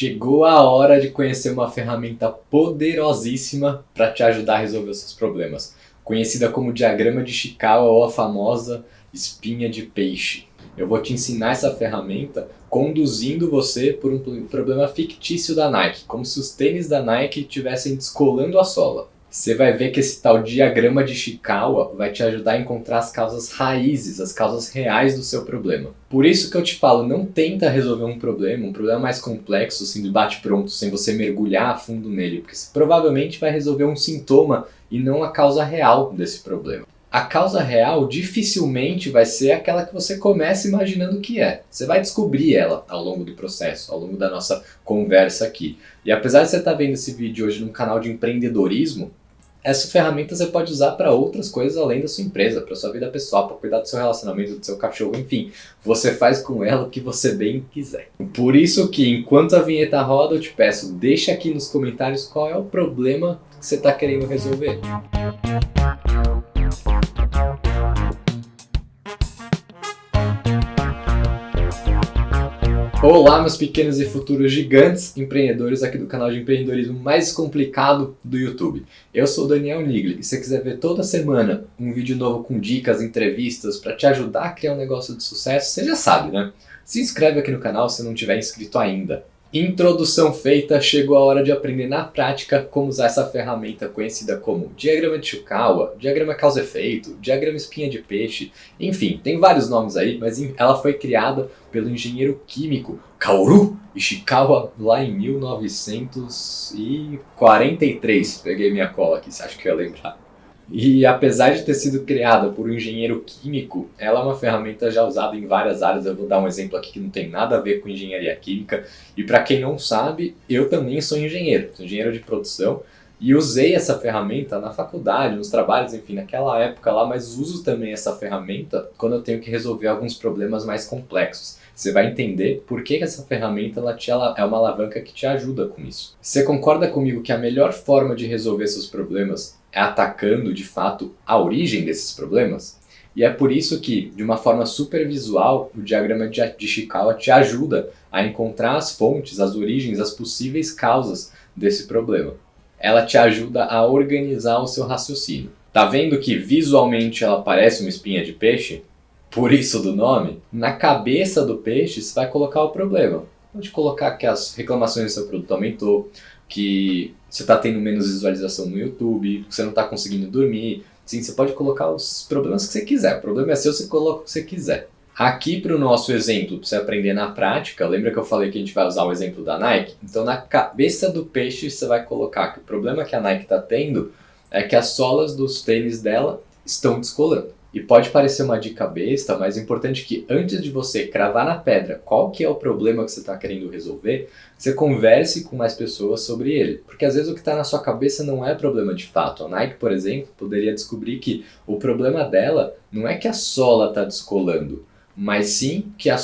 Chegou a hora de conhecer uma ferramenta poderosíssima para te ajudar a resolver os seus problemas, conhecida como diagrama de Chikawa ou a famosa espinha de peixe. Eu vou te ensinar essa ferramenta conduzindo você por um problema fictício da Nike, como se os tênis da Nike estivessem descolando a sola. Você vai ver que esse tal diagrama de Chikawa vai te ajudar a encontrar as causas raízes, as causas reais do seu problema. Por isso que eu te falo, não tenta resolver um problema mais complexo, assim, de bate-pronto, sem você mergulhar a fundo nele, porque você provavelmente vai resolver um sintoma e não a causa real desse problema. A causa real dificilmente vai ser aquela que você começa imaginando que é. Você vai descobrir ela ao longo do processo, ao longo da nossa conversa aqui. E apesar de você estar vendo esse vídeo hoje num canal de empreendedorismo, essa ferramenta você pode usar para outras coisas além da sua empresa, para sua vida pessoal, para cuidar do seu relacionamento, do seu cachorro, enfim. Você faz com ela o que você bem quiser. Por isso que, enquanto a vinheta roda, eu te peço, deixa aqui nos comentários qual é o problema que você está querendo resolver. Olá, meus pequenos e futuros gigantes empreendedores aqui do canal de empreendedorismo mais complicado do YouTube. Eu sou o Daniel Nigli e se você quiser ver toda semana um vídeo novo com dicas, entrevistas para te ajudar a criar um negócio de sucesso, você já sabe, né? Se inscreve aqui no canal se não tiver inscrito ainda. Introdução feita, chegou a hora de aprender na prática como usar essa ferramenta conhecida como diagrama de Chikawa, diagrama causa-efeito, diagrama espinha de peixe, enfim, tem vários nomes aí, mas ela foi criada pelo engenheiro químico Kaoru Ishikawa lá em 1943. Peguei minha cola aqui, você acha que eu ia lembrar? E apesar de ter sido criada por um engenheiro químico, ela é uma ferramenta já usada em várias áreas. Eu vou dar um exemplo aqui que não tem nada a ver com engenharia química. E para quem não sabe, eu também sou engenheiro de produção. E usei essa ferramenta na faculdade, nos trabalhos, enfim, naquela época lá, mas uso também essa ferramenta quando eu tenho que resolver alguns problemas mais complexos. Você vai entender por que essa ferramenta ela é uma alavanca que te ajuda com isso. Você concorda comigo que a melhor forma de resolver seus problemas é atacando, de fato, a origem desses problemas? E é por isso que, de uma forma super visual, o diagrama de Chikawa te ajuda a encontrar as fontes, as origens, as possíveis causas desse problema. Ela te ajuda a organizar o seu raciocínio. Tá vendo que visualmente ela parece uma espinha de peixe? Por isso do nome, na cabeça do peixe você vai colocar o problema. Pode colocar que as reclamações do seu produto aumentou, que você está tendo menos visualização no YouTube, que você não está conseguindo dormir. Sim, você pode colocar os problemas que você quiser. O problema é seu, você coloca o que você quiser. Aqui para o nosso exemplo, para você aprender na prática, lembra que eu falei que a gente vai usar o exemplo da Nike? Então na cabeça do peixe você vai colocar que o problema que a Nike está tendo é que as solas dos tênis dela estão descolando. E pode parecer uma dica besta, mas é importante que antes de você cravar na pedra qual que é o problema que você está querendo resolver, você converse com mais pessoas sobre ele. Porque às vezes o que está na sua cabeça não é problema de fato. A Nike, por exemplo, poderia descobrir que o problema dela não é que a sola está descolando, mas sim que a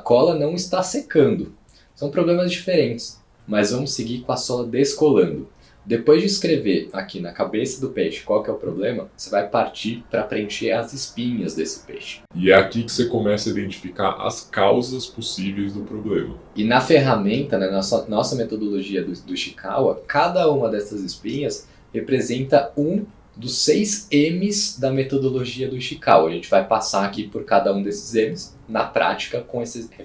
cola não está secando. São problemas diferentes, mas vamos seguir com a sola descolando. Depois de escrever aqui na cabeça do peixe qual que é o problema, você vai partir para preencher as espinhas desse peixe. E é aqui que você começa a identificar as causas possíveis do problema. E na ferramenta, na nossa metodologia do Chikawa, cada uma dessas espinhas representa um dos 6 M's da metodologia do Chikawa. A gente vai passar aqui por cada um desses M's na prática,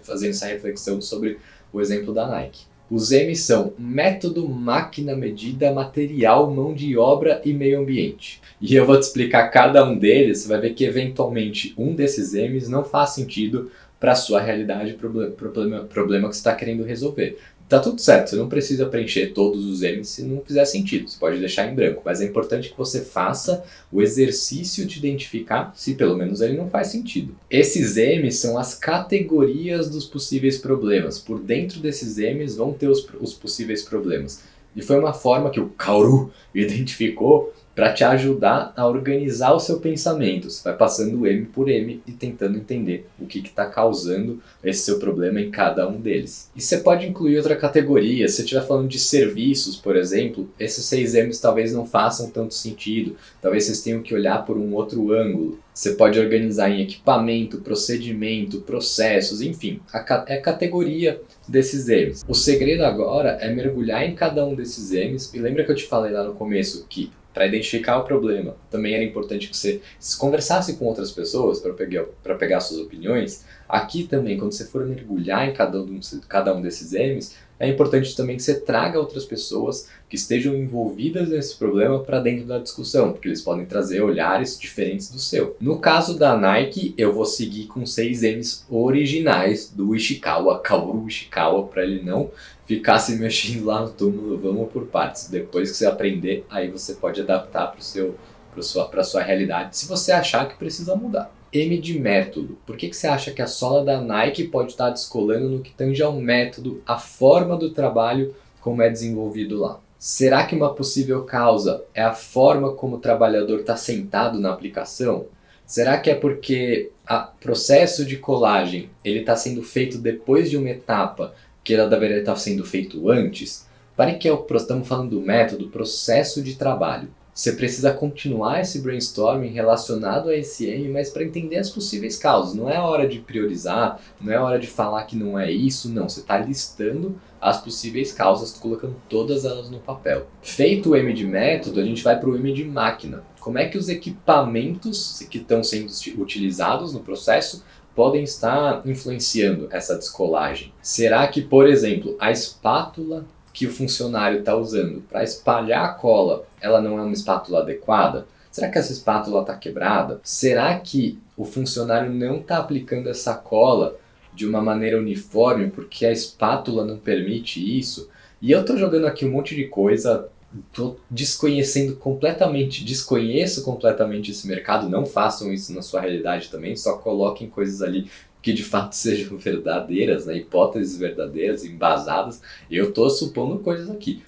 fazendo essa reflexão sobre o exemplo da Nike. Os M's são método, máquina, medida, material, mão de obra e meio ambiente. E eu vou te explicar cada um deles, você vai ver que eventualmente um desses M's não faz sentido para a sua realidade, problema que você está querendo resolver. Tá tudo certo, você não precisa preencher todos os M's se não fizer sentido, você pode deixar em branco, mas é importante que você faça o exercício de identificar se pelo menos ele não faz sentido. Esses M's são as categorias dos possíveis problemas, por dentro desses M's vão ter os possíveis problemas. E foi uma forma que o Kaoru identificou para te ajudar a organizar o seu pensamento. Você vai passando M por M e tentando entender o que está causando esse seu problema em cada um deles. E você pode incluir outra categoria. Se você estiver falando de serviços, por exemplo, esses 6 M's talvez não façam tanto sentido. Talvez vocês tenham que olhar por um outro ângulo. Você pode organizar em equipamento, procedimento, processos, enfim, é a categoria desses M's. O segredo agora é mergulhar em cada um desses M's. E lembra que eu te falei lá no começo que para identificar o problema, também era importante que você conversasse com outras pessoas para pegar suas opiniões. Aqui também, quando você for mergulhar em cada um desses M's, é importante também que você traga outras pessoas que estejam envolvidas nesse problema para dentro da discussão, porque eles podem trazer olhares diferentes do seu. No caso da Nike, eu vou seguir com 6 M's originais do Ishikawa, Kaoru Ishikawa, para ele não ficar se mexendo lá no túmulo. Vamos por partes. Depois que você aprender, aí você pode adaptar para sua realidade, se você achar que precisa mudar. M de método. Por que você acha que a sola da Nike pode estar descolando no que tange ao método, a forma do trabalho como é desenvolvido lá? Será que uma possível causa é a forma como o trabalhador está sentado na aplicação? Será que é porque o processo de colagem ele está sendo feito depois de uma etapa que ela deveria estar sendo feito antes? Para que estamos falando do método, processo de trabalho. Você precisa continuar esse brainstorming relacionado a esse M, mas para entender as possíveis causas. Não é hora de priorizar, não é hora de falar que não é isso, não. Você está listando as possíveis causas, colocando todas elas no papel. Feito o M de método, a gente vai para o M de máquina. Como é que os equipamentos que estão sendo utilizados no processo podem estar influenciando essa descolagem? Será que, por exemplo, a espátula que o funcionário está usando para espalhar a cola, ela não é uma espátula adequada? Será que essa espátula está quebrada? Será que o funcionário não está aplicando essa cola de uma maneira uniforme porque a espátula não permite isso? E eu estou jogando aqui um monte de coisa, estou desconheço completamente esse mercado. Não façam isso na sua realidade também, só coloquem coisas ali que de fato sejam verdadeiras, né? Hipóteses verdadeiras, embasadas. Eu estou supondo coisas aqui,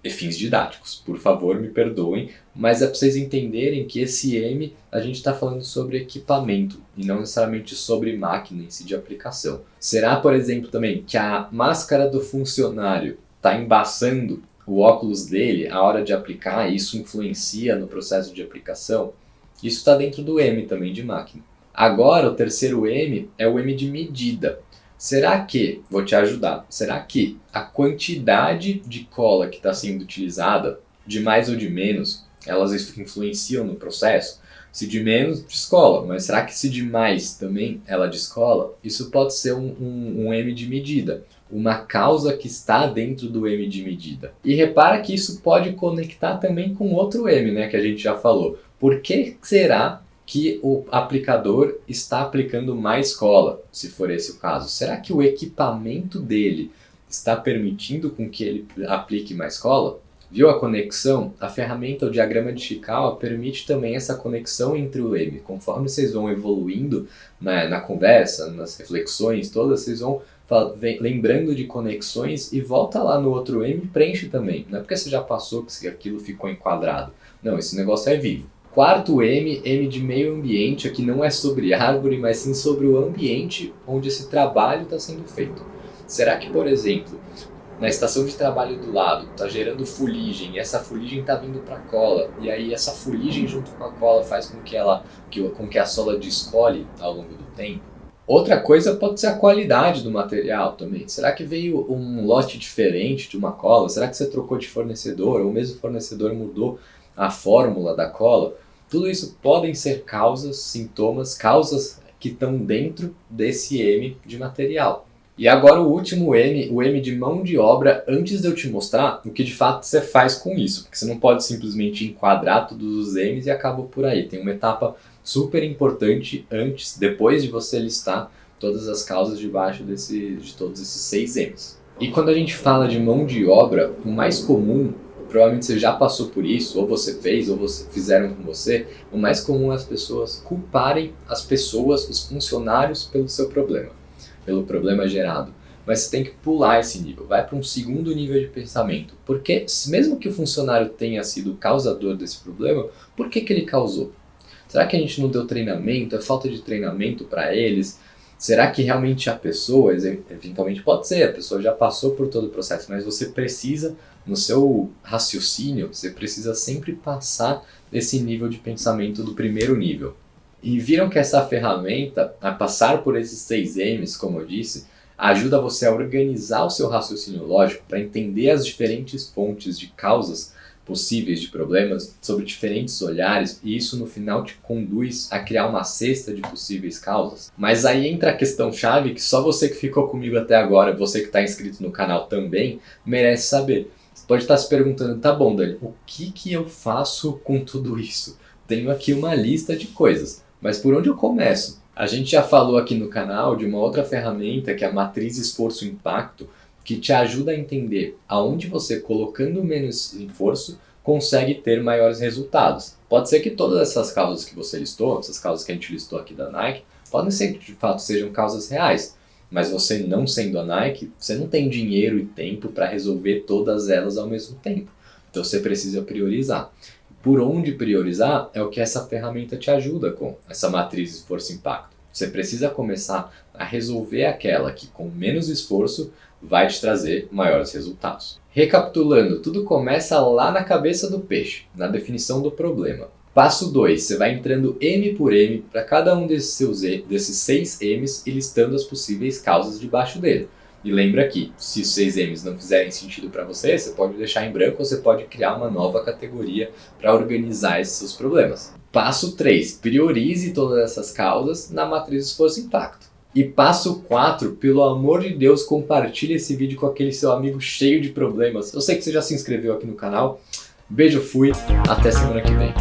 fins didáticos, por favor me perdoem, mas é para vocês entenderem que esse M a gente está falando sobre equipamento e não necessariamente sobre máquina em si de aplicação. Será, por exemplo, também que a máscara do funcionário está embaçando o óculos dele à hora de aplicar e isso influencia no processo de aplicação? Isso está dentro do M também de máquina. Agora, o terceiro M é o M de medida. Será que, vou te ajudar, será que a quantidade de cola que está sendo utilizada, de mais ou de menos, elas influenciam no processo? Se de menos, descola, mas será que se de mais também ela descola? Isso pode ser um M de medida, uma causa que está dentro do M de medida. E repara que isso pode conectar também com outro M, né, que a gente já falou. Por que será que o aplicador está aplicando mais cola, se for esse o caso? Será que o equipamento dele está permitindo com que ele aplique mais cola? Viu a conexão? A ferramenta, o diagrama de Ishikawa, permite também essa conexão entre o M. Conforme vocês vão evoluindo na conversa, nas reflexões todas, vocês vão lembrando de conexões e volta lá no outro M e preenche também. Não é porque você já passou que aquilo ficou enquadrado. Não, esse negócio é vivo. Quarto M, M de meio ambiente, aqui não é sobre árvore, mas sim sobre o ambiente onde esse trabalho está sendo feito. Será que, por exemplo, na estação de trabalho do lado está gerando fuligem, e essa fuligem está vindo para a cola, e aí essa fuligem junto com a cola faz com que a sola descole ao longo do tempo? Outra coisa pode ser a qualidade do material também. Será que veio um lote diferente de uma cola? Será que você trocou de fornecedor, ou mesmo o fornecedor mudou a fórmula da cola? Tudo isso podem ser causas, sintomas, causas que estão dentro desse M de material. E agora o último M, o M de mão de obra, antes de eu te mostrar o que de fato você faz com isso, porque você não pode simplesmente enquadrar todos os M's e acabou por aí. Tem uma etapa super importante depois de você listar todas as causas debaixo de todos esses 6 M's. E quando a gente fala de mão de obra, o mais comum, provavelmente você já passou por isso, ou você fez, ou fizeram com você, o mais comum é as pessoas culparem as pessoas, os funcionários, pelo seu problema, pelo problema gerado. mas você tem que pular esse nível, vai para um segundo nível de pensamento. Porque mesmo que o funcionário tenha sido o causador desse problema, por que ele causou? Será que a gente não deu treinamento? É falta de treinamento para eles? Será que realmente a pessoa, eventualmente pode ser, a pessoa já passou por todo o processo, mas você precisa, no seu raciocínio, você precisa sempre passar desse nível de pensamento do primeiro nível. E viram que essa ferramenta, a passar por esses 6 M's, como eu disse, ajuda você a organizar o seu raciocínio lógico para entender as diferentes fontes de causas possíveis de problemas sob diferentes olhares, e isso no final te conduz a criar uma cesta de possíveis causas. Mas aí entra a questão chave que só você que ficou comigo até agora, você que está inscrito no canal também, merece saber. Você pode estar se perguntando, tá bom, Dani, o que eu faço com tudo isso? Tenho aqui uma lista de coisas, mas por onde eu começo? A gente já falou aqui no canal de uma outra ferramenta que é a matriz esforço-impacto, que te ajuda a entender aonde você, colocando menos esforço, consegue ter maiores resultados. Pode ser que todas essas causas que você listou, essas causas que a gente listou aqui da Nike, podem ser que de fato sejam causas reais, mas você não sendo a Nike, você não tem dinheiro e tempo para resolver todas elas ao mesmo tempo. Então você precisa priorizar. Por onde priorizar é o que essa ferramenta te ajuda com, essa matriz esforço-impacto. Você precisa começar a resolver aquela que com menos esforço vai te trazer maiores resultados. Recapitulando, tudo começa lá na cabeça do peixe, na definição do problema. Passo 2, você vai entrando M por M para cada um desses 6 M's e listando as possíveis causas debaixo dele. E lembra que, se os 6 M's não fizerem sentido para você, você pode deixar em branco ou você pode criar uma nova categoria para organizar esses seus problemas. Passo 3, priorize todas essas causas na matriz esforço-impacto. E passo 4, pelo amor de Deus, compartilhe esse vídeo com aquele seu amigo cheio de problemas. Eu sei que você já se inscreveu aqui no canal. Beijo, fui, até semana que vem.